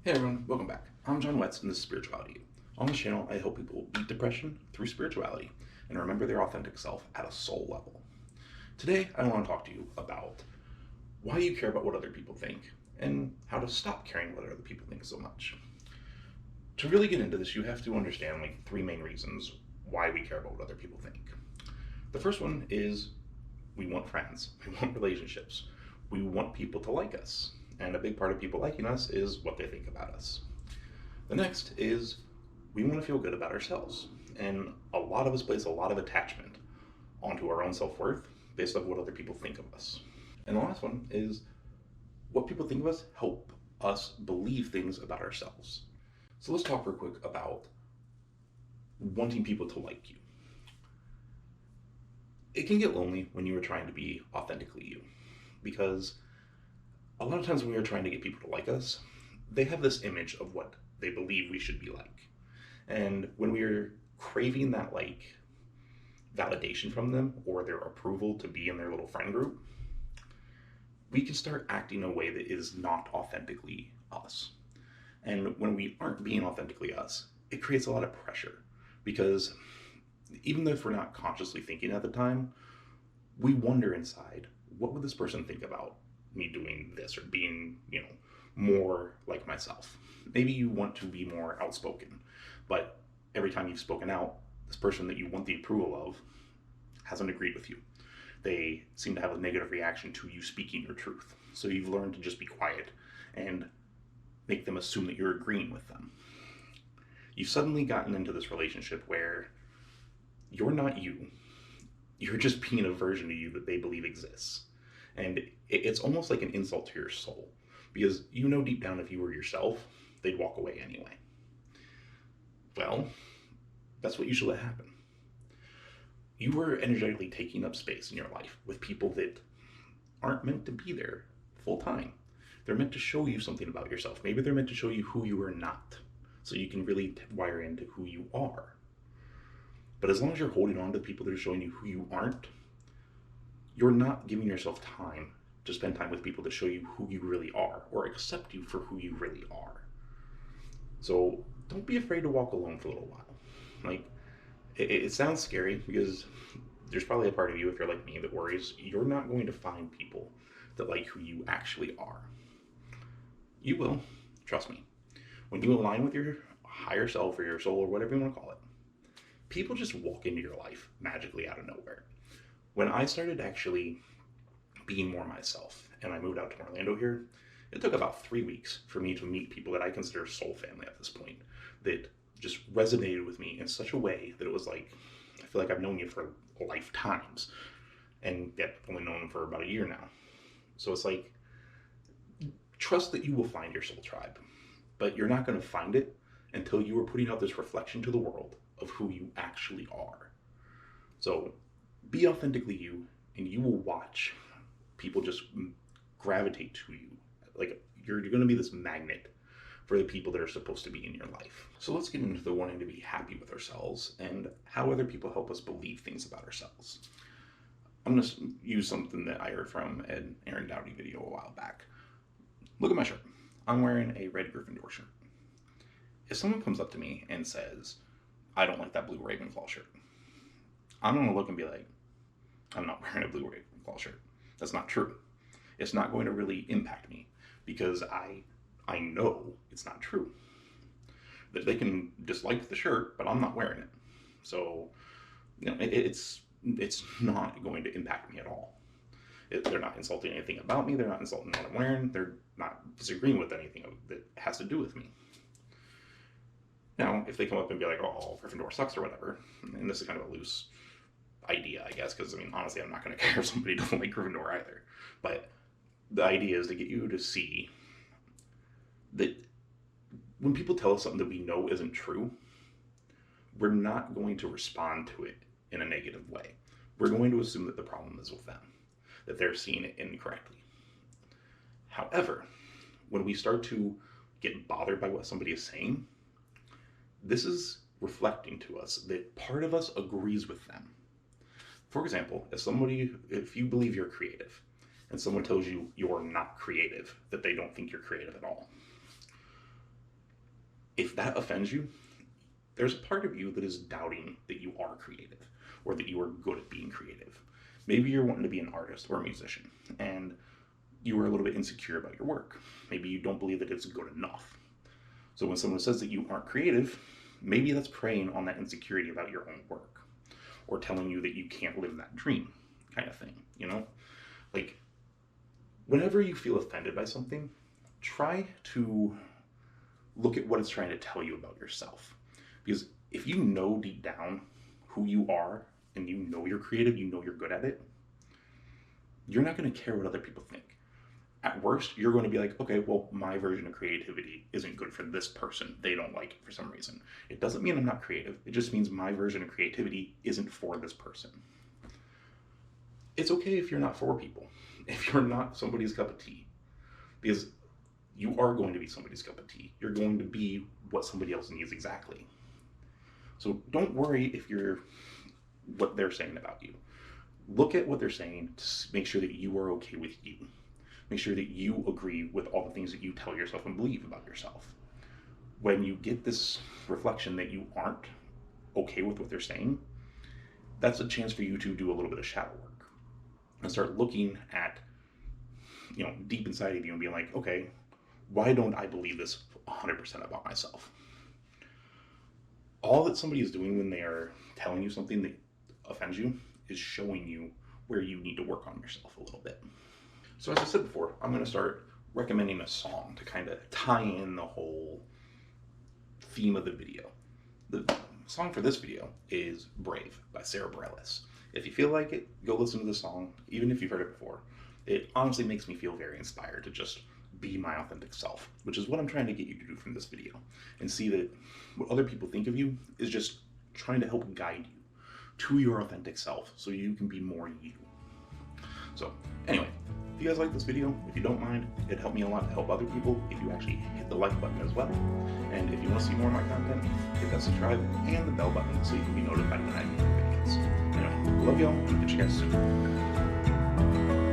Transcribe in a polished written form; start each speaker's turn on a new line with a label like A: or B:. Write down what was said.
A: Hey everyone, welcome back. I'm John Wetz and this is Spirituality. On this channel, I help people beat depression through spirituality and remember their authentic self at a soul level. Today, I want to talk to you about why you care about what other people think and how to stop caring what other people think so much. To really get into this, you have to understand three main reasons why we care about what other people think. The first one is we want friends, we want relationships, we want people to like us. And a big part of people liking us is what they think about us. The next is we want to feel good about ourselves. And a lot of us place a lot of attachment onto our own self-worth based on what other people think of us. And the last one is what people think of us help us believe things about ourselves. So let's talk real quick about wanting people to like you. It can get lonely when you are trying to be authentically you, because a lot of times when we are trying to get people to like us, they have this image of what they believe we should be like. And when we are craving that validation from them or their approval to be in their little friend group, we can start acting in a way that is not authentically us. And when we aren't being authentically us, it creates a lot of pressure, because even if we're not consciously thinking at the time, we wonder inside, what would this person think about me doing this or being, more like myself? Maybe you want to be more outspoken, but every time you've spoken out, this person that you want the approval of hasn't agreed with you. They seem to have a negative reaction to you speaking your truth. So you've learned to just be quiet and make them assume that you're agreeing with them. You've suddenly gotten into this relationship where you're not you. You're just being a version of you that they believe exists. And it's almost like an insult to your soul, because deep down if you were yourself, they'd walk away anyway. Well, that's what usually happens. You were energetically taking up space in your life with people that aren't meant to be there full time. They're meant to show you something about yourself. Maybe they're meant to show you who you are not, so you can really wire into who you are. But as long as you're holding on to the people that are showing you who you aren't, you're not giving yourself time to spend time with people that show you who you really are or accept you for who you really are. So don't be afraid to walk alone for a little while. It sounds scary, because there's probably a part of you, if you're like me, that worries you're not going to find people that like who you actually are. You will, trust me. When you align with your higher self or your soul or whatever you want to call it, people just walk into your life magically out of nowhere. When I started actually being more myself and I moved out to Orlando here, it took about 3 weeks for me to meet people that I consider soul family at this point, that just resonated with me in such a way that it was like, I feel like I've known you for lifetimes, and yet only known them for about a year now. So it's like, trust that you will find your soul tribe, but you're not going to find it until you are putting out this reflection to the world of who you actually are. So be authentically you, and you will watch people just gravitate to you. Like, you're going to be this magnet for the people that are supposed to be in your life. So let's get into the wanting to be happy with ourselves and how other people help us believe things about ourselves. I'm going to use something that I heard from an Aaron Dowdy video a while back. Look at my shirt. I'm wearing a red Gryffindor shirt. If someone comes up to me and says, I don't like that blue Ravenclaw shirt, I'm going to look and be like, I'm not wearing a blue Ravenclaw shirt. That's not true. It's not going to really impact me, because I know it's not true. That they can dislike the shirt, but I'm not wearing it. So, it's not going to impact me at all. They're not insulting anything about me. They're not insulting what I'm wearing. They're not disagreeing with anything that has to do with me. Now, if they come up and be like, oh, Gryffindor sucks or whatever, and this is kind of a loose idea, I guess, because, honestly, I'm not going to care if somebody doesn't like Gryffindor either. But the idea is to get you to see that when people tell us something that we know isn't true, we're not going to respond to it in a negative way. We're going to assume that the problem is with them, that they're seeing it incorrectly. However, when we start to get bothered by what somebody is saying, this is reflecting to us that part of us agrees with them. For example, if you believe you're creative and someone tells you you're not creative, that they don't think you're creative at all, if that offends you, there's a part of you that is doubting that you are creative or that you are good at being creative. Maybe you're wanting to be an artist or a musician and you are a little bit insecure about your work. Maybe you don't believe that it's good enough. So when someone says that you aren't creative, maybe that's preying on that insecurity about your own work or telling you that you can't live that dream kind of thing, you know? Like, whenever you feel offended by something, try to look at what it's trying to tell you about yourself. Because if you know deep down who you are and you know you're creative, you know you're good at it, you're not going to care what other people think. At worst, you're going to be like, okay, well, my version of creativity isn't good for this person. They don't like it for some reason. It doesn't mean I'm not creative. It just means my version of creativity isn't for this person. It's okay if you're not for people, if you're not somebody's cup of tea, because you are going to be somebody's cup of tea. You're going to be what somebody else needs exactly. So don't worry if you're what they're saying about you. Look at what they're saying to make sure that you are okay with you. Make sure that you agree with all the things that you tell yourself and believe about yourself. When you get this reflection that you aren't okay with what they're saying, that's a chance for you to do a little bit of shadow work and start looking at, deep inside of you and being like, okay, why don't I believe this 100% about myself? All that somebody is doing when they are telling you something that offends you is showing you where you need to work on yourself a little bit. So as I said before, I'm going to start recommending a song to kind of tie in the whole theme of the video. The song for this video is Brave by Sarah Bareilles. If you feel like it, go listen to the song, even if you've heard it before. It honestly makes me feel very inspired to just be my authentic self, which is what I'm trying to get you to do from this video. And see that what other people think of you is just trying to help guide you to your authentic self so you can be more you. So anyway, if you guys like this video, if you don't mind, it'd help me a lot to help other people if you actually hit the like button as well. And if you want to see more of my content, hit that subscribe and the bell button so you can be notified when I make videos. Anyway, love y'all, and catch you guys soon.